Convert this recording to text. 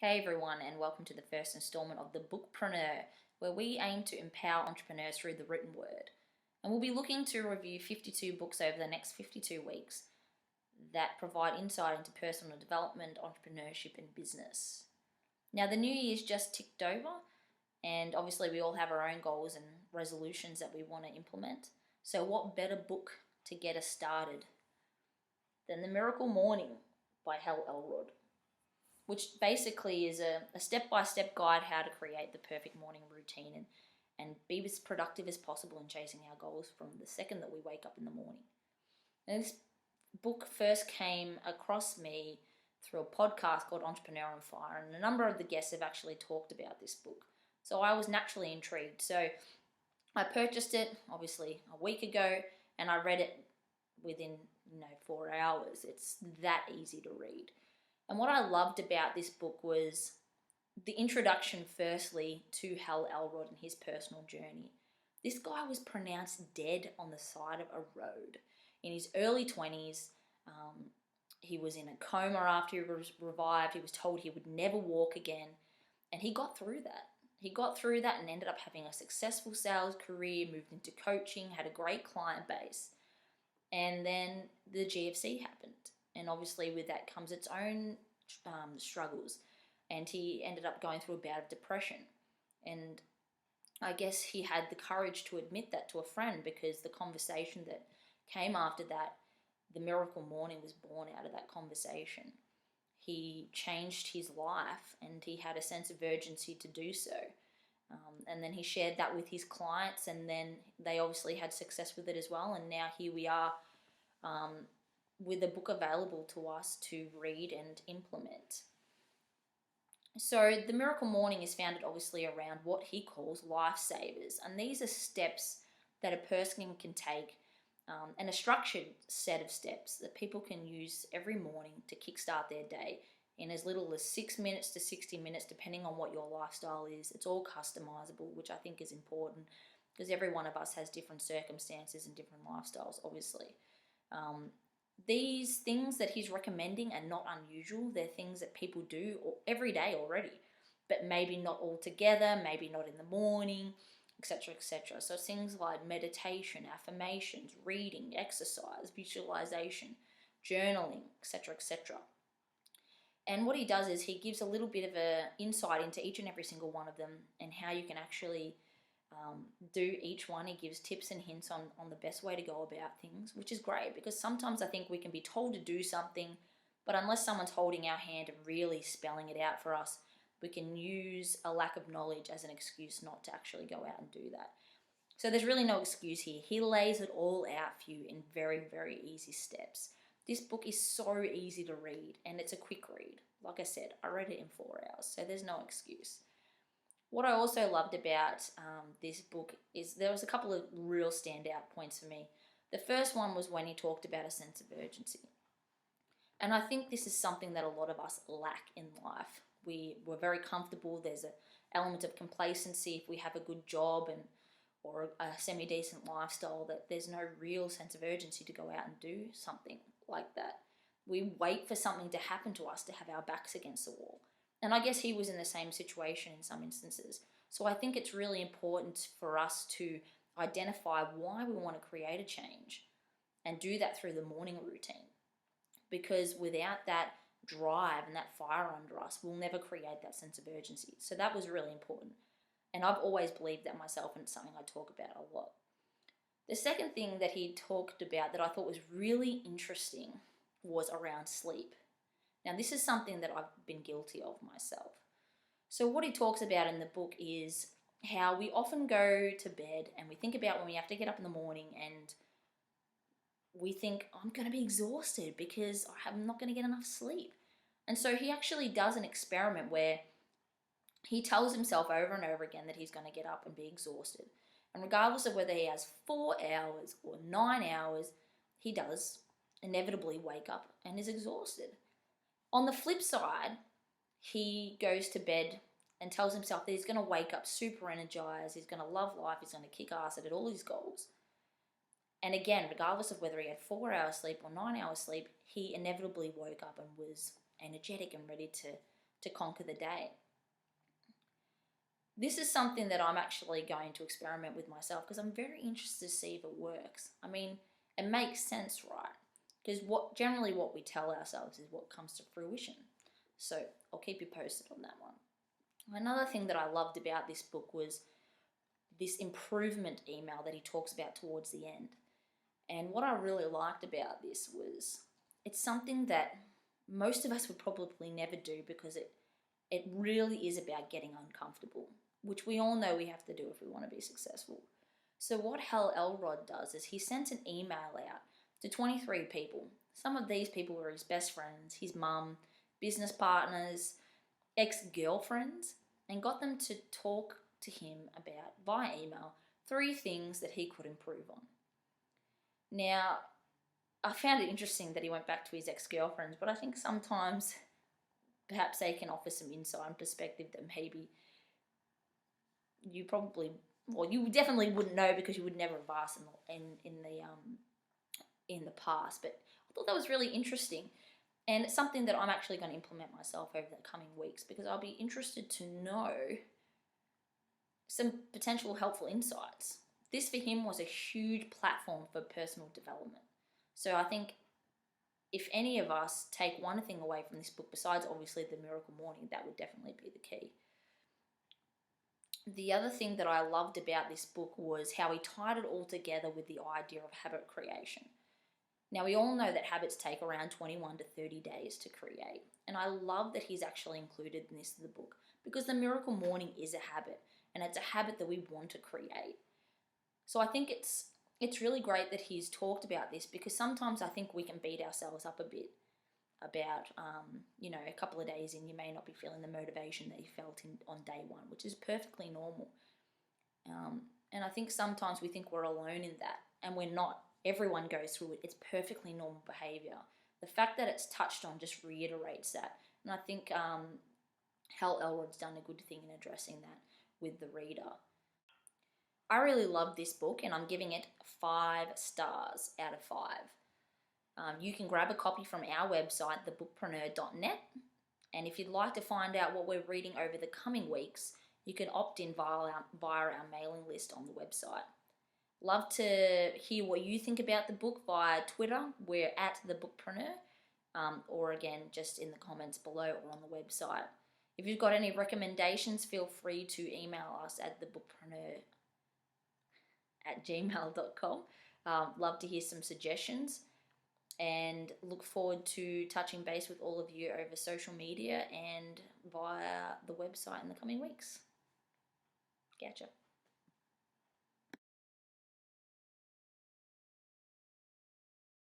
Hey everyone, and welcome to the first installment of the Bookpreneur, where we aim to empower entrepreneurs through the written word. And we'll be looking to review 52 books over the next 52 weeks that provide insight into personal development, entrepreneurship, and business. Now, the new year's just ticked over, and obviously, we all have our own goals and resolutions that we want to implement. So, what better book to get us started than The Miracle Morning by Hal Elrod, which basically is a step-by-step guide how to create the perfect morning routine and be as productive as possible in chasing our goals from the second that we wake up in the morning. And this book first came across me through a podcast called Entrepreneur on Fire, and a number of the guests have actually talked about this book. So I was naturally intrigued. So I purchased it, obviously, a week ago, and I read it within 4 hours. It's that easy to read. And what I loved about this book was the introduction, firstly, to Hal Elrod and his personal journey. This guy was pronounced dead on the side of a road in his early 20s. He was in a coma after he was revived. He was told he would never walk again. And he got through that. He got through that and ended up having a successful sales career, moved into coaching, had a great client base. And then the GFC happened. And obviously with that comes its own struggles. And he ended up going through a bout of depression. And I guess he had the courage to admit that to a friend, because the conversation that came after that, the Miracle Morning, was born out of that conversation. He changed his life and he had a sense of urgency to do so. And then he shared that with his clients, and then they obviously had success with it as well. And now here we are with a book available to us to read and implement. So the Miracle Morning is founded obviously around what he calls lifesavers. And these are steps that a person can take, and a structured set of steps that people can use every morning to kickstart their day in as little as 6 minutes to 60 minutes, depending on what your lifestyle is. It's all customizable, which I think is important, because every one of us has different circumstances and different lifestyles, obviously. These things that he's recommending are not unusual. They're things that people do every day already, but maybe not all together, maybe not in the morning, etc., etc. So things like meditation, affirmations, reading, exercise, visualization, journaling, etc., etc. And what he does is he gives a little bit of an insight into each and every single one of them and how you can actually do each one. He gives tips and hints on the best way to go about things, which is great, because sometimes I think we can be told to do something, but unless someone's holding our hand and really spelling it out for us, we can use a lack of knowledge as an excuse not to actually go out and do that. So there's really no excuse here. He lays it all out for you in very, very easy steps. This book is so easy to read, and it's a quick read. Like I said, I read it in 4 hours, so there's no excuse. What I also loved about this book is there was a couple of real standout points for me. The first one was when he talked about a sense of urgency. And I think this is something that a lot of us lack in life. We're very comfortable. There's an element of complacency if we have a good job or a semi-decent lifestyle, that there's no real sense of urgency to go out and do something like that. We wait for something to happen to us to have our backs against the wall. And I guess he was in the same situation in some instances. So I think it's really important for us to identify why we want to create a change and do that through the morning routine. Because without that drive and that fire under us, we'll never create that sense of urgency. So that was really important. And I've always believed that myself, and it's something I talk about a lot. The second thing that he talked about that I thought was really interesting was around sleep. Now, this is something that I've been guilty of myself. So what he talks about in the book is how we often go to bed and we think about when we have to get up in the morning, and we think, I'm going to be exhausted because I'm not going to get enough sleep. And so he actually does an experiment where he tells himself over and over again that he's going to get up and be exhausted. And regardless of whether he has 4 hours or 9 hours, he does inevitably wake up and is exhausted. On the flip side, he goes to bed and tells himself that he's going to wake up super energized, he's going to love life, he's going to kick ass at all his goals. And again, regardless of whether he had 4 hours sleep or 9 hours sleep, he inevitably woke up and was energetic and ready to conquer the day. This is something that I'm actually going to experiment with myself because I'm very interested to see if it works. I mean, it makes sense, right? Because generally what we tell ourselves is what comes to fruition. So I'll keep you posted on that one. Another thing that I loved about this book was this improvement email that he talks about towards the end. And what I really liked about this was it's something that most of us would probably never do because it really is about getting uncomfortable, which we all know we have to do if we want to be successful. So what Hal Elrod does is he sent an email out to 23 people. Some of these people were his best friends, his mum, business partners, ex-girlfriends, and got them to talk to him about, via email, 3 things that he could improve on. Now, I found it interesting that he went back to his ex-girlfriends, but I think sometimes perhaps they can offer some insight and perspective that maybe you you definitely wouldn't know because you would never have asked them in the past. But I thought that was really interesting, and it's something that I'm actually going to implement myself over the coming weeks because I'll be interested to know some potential helpful insights. This for him was a huge platform for personal development. So I think if any of us take one thing away from this book, besides obviously the Miracle Morning, that would definitely be the key. The other thing that I loved about this book was how he tied it all together with the idea of habit creation. Now, we all know that habits take around 21 to 30 days to create. And I love that he's actually included this in the book because the Miracle Morning is a habit, and it's a habit that we want to create. So I think it's really great that he's talked about this because sometimes I think we can beat ourselves up a bit about, a couple of days in, you may not be feeling the motivation that you felt on day one, which is perfectly normal. And I think sometimes we think we're alone in that, and we're not. Everyone goes through it. It's perfectly normal behavior. The fact that it's touched on just reiterates that. And I think Hal Elrod's done a good thing in addressing that with the reader. I really love this book, and I'm giving it 5 stars out of 5. You can grab a copy from our website, thebookpreneur.net, and if you'd like to find out what we're reading over the coming weeks, you can opt in via our mailing list on the website. Love to hear what you think about the book via Twitter. We're at thebookpreneur, or again, just in the comments below or on the website. If you've got any recommendations, feel free to email us at thebookpreneur@gmail.com. Love to hear some suggestions and look forward to touching base with all of you over social media and via the website in the coming weeks. Catch ya.